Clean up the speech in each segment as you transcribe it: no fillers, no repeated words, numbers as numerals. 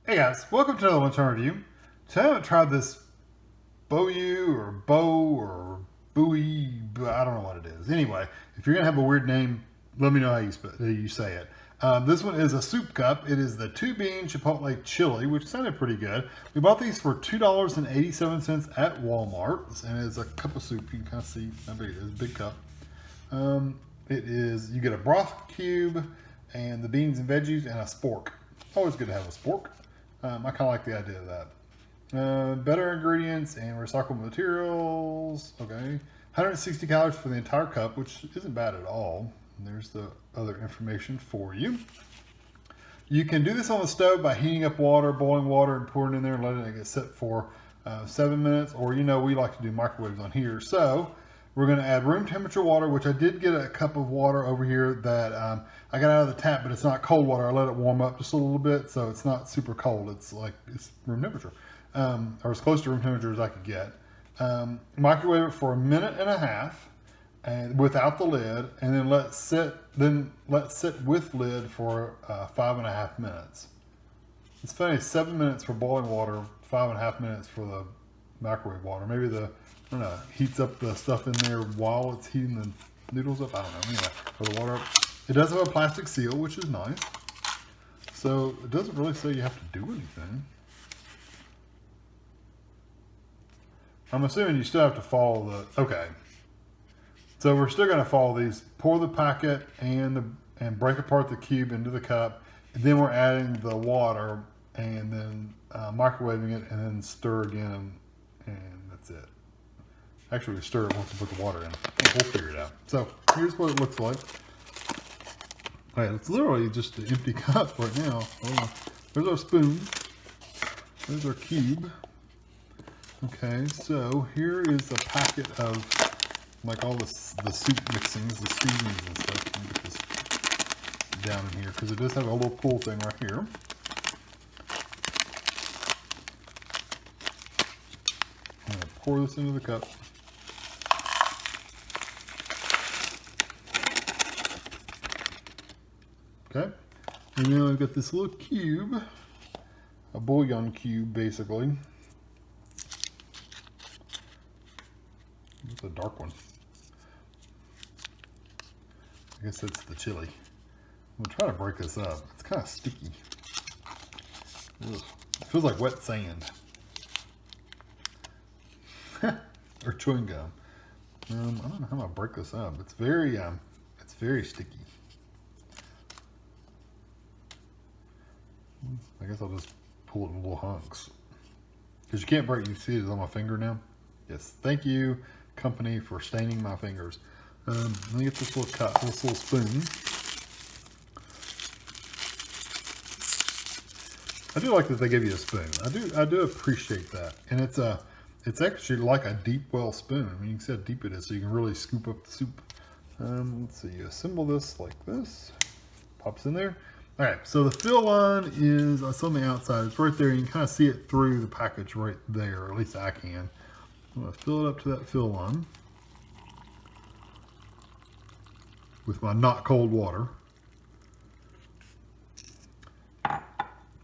Hey guys, welcome to another Lunchtime review. Today I haven't tried this BOU or BOUI, I don't know what it is. Anyway, if you're gonna have a weird name, let me know how you say it. This one is a soup cup. It is the 2-bean Chipotle chili, which sounded pretty good. We bought these for $2.87 at Walmart, and it's a cup of soup. You can kind of see how big it is, big cup. You get a broth cube and the beans and veggies and a spork. Always good to have a spork. I kind of like the idea of that. Better ingredients and recyclable materials. Okay. 160 calories for the entire cup, which isn't bad at all. And there's the other information for you. You can do this on the stove by heating up water, boiling water, and pouring it in there and letting it get set for 7 minutes. Or, we like to do microwaves on here. So we're going to add room temperature water, which I did get a cup of water over here that I got out of the tap, but it's not cold water. I let it warm up just a little bit, so it's not super cold. It's room temperature, or as close to room temperature as I could get. Microwave it for 1.5 minutes, and without the lid, and then let sit with lid for 5.5 minutes. It's funny, 7 minutes for boiling water, 5.5 minutes for the microwave water. Maybe heats up the stuff in there while it's heating the noodles up. I don't know. Anyway, for the water up. It does have a plastic seal, which is nice. So it doesn't really say you have to do anything. I'm assuming you still have to follow okay. So we're still going to follow these. Pour the packet and break apart the cube into the cup. And then we're adding the water and then microwaving it and then stir again, and that's it. Actually, we stir it once we put the water in. We'll figure it out. So here's what it looks like. All right, it's literally just an empty cup right now. There's our spoon. There's our cube. Okay, so here is a packet of all the soup mixings, the seasonings and stuff. Let me get this down in here because it does have a little pull thing right here. I'm going to pour this into the cup. Okay, and then I've got this little cube, a bouillon cube basically. It's a dark one. I guess that's the chili. I'm gonna try to break this up. It's kind of sticky. Ugh. It feels like wet sand. Or chewing gum. I don't know how I'm gonna break this up. It's very sticky. I guess I'll just pull it in little hunks. Because you can't break, you see it on my finger now? Yes, thank you, company, for staining my fingers. Let me get this little cup, this little spoon. I do like that they give you a spoon. I do appreciate that. And it's actually like a deep well spoon. I mean, you can see how deep it is, so you can really scoop up the soup. Let's see, you assemble this like this. Pops in there. All right, so the fill line is on the outside. It's right there. You can kind of see it through the package right there, or at least I can. I'm going to fill it up to that fill line with my not cold water. And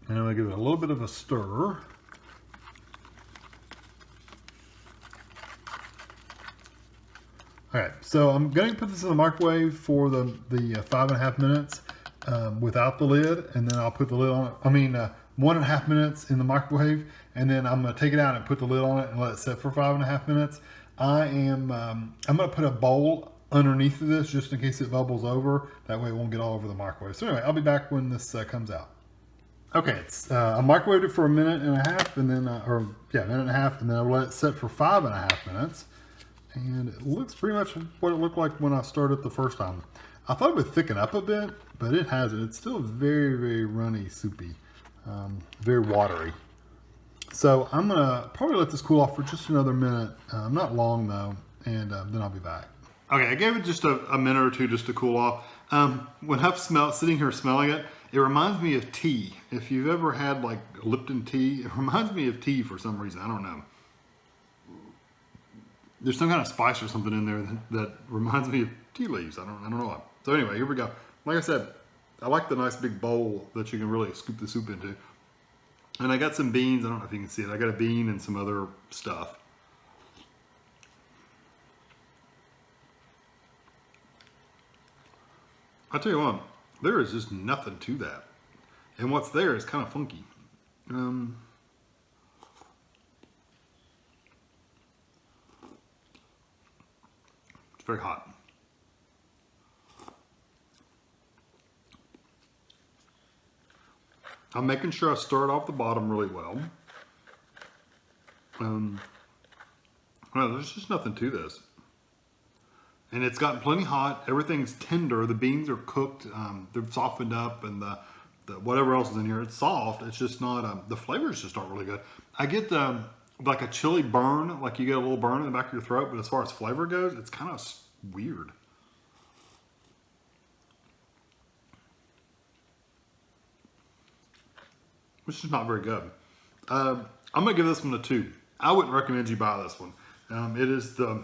I'm going to give it a little bit of a stir. All right, so I'm going to put this in the microwave for the 5.5 minutes. Without the lid, and then I'll put the lid on it. 1.5 minutes in the microwave, and then I'm going to take it out and put the lid on it and let it set for 5.5 minutes. I'm going to put a bowl underneath of this just in case it bubbles over. That way it won't get all over the microwave. So anyway, I'll be back when this comes out. Okay, I microwaved it for 1.5 minutes, and then 1.5 minutes, and then I'll let it set for 5.5 minutes. And it looks pretty much what it looked like when I started the first time. I thought it would thicken up a bit, but it hasn't. It's still very, very runny, soupy, very watery. So I'm gonna probably let this cool off for just another minute, not long though, and then I'll be back. Okay, I gave it just a minute or two just to cool off. When I'm sitting here smelling it, it reminds me of tea. If you've ever had like Lipton tea, it reminds me of tea for some reason. I don't know. There's some kind of spice or something in there that reminds me of tea leaves. I don't know what. So anyway, here we go. Like I said, I like the nice big bowl that you can really scoop the soup into. And I got some beans. I don't know if you can see it. I got a bean and some other stuff. I'll tell you what, there is just nothing to that. And what's there is kind of funky. It's very hot. I'm making sure I stir it off the bottom really well. Well, there's just nothing to this. And it's gotten plenty hot. Everything's tender. The beans are cooked. They're softened up, and the whatever else is in here, it's soft. It's just not. The flavors just aren't really good. I get like a chili burn, like you get a little burn in the back of your throat. But as far as flavor goes, it's kind of weird. Which is not very good. I'm gonna give this one a 2. I wouldn't recommend you buy this one. It is the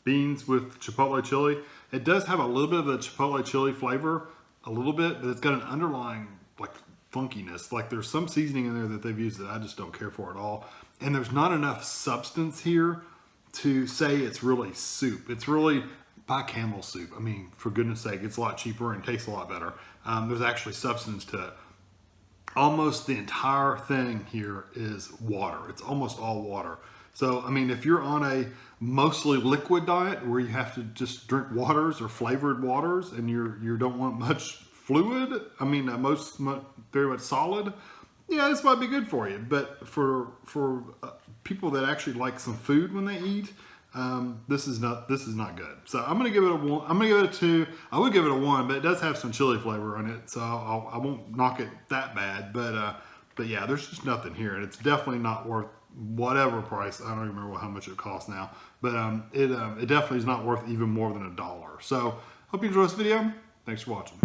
beans with Chipotle chili. It does have a little bit of the Chipotle chili flavor, a little bit, but it's got an underlying like funkiness. Like there's some seasoning in there that they've used that I just don't care for at all. And there's not enough substance here to say it's really soup. It's really buy Camel soup. I mean, for goodness sake, it's a lot cheaper and tastes a lot better. There's actually substance to it. Almost the entire thing here is water. It's almost all water. So, I mean, if you're on a mostly liquid diet where you have to just drink waters or flavored waters and you don't want much fluid, I mean, very much solid, yeah, this might be good for you. But for people that actually like some food when they eat, this is not good. So I'm gonna give it a 1. I'm gonna give it a 2. I would give it a 1, but it does have some chili flavor in it, so I won't knock it that bad. But yeah, there's just nothing here, and it's definitely not worth whatever price. I don't even remember how much it costs now, but it definitely is not worth even more than $1. So hope you enjoyed this video. Thanks for watching.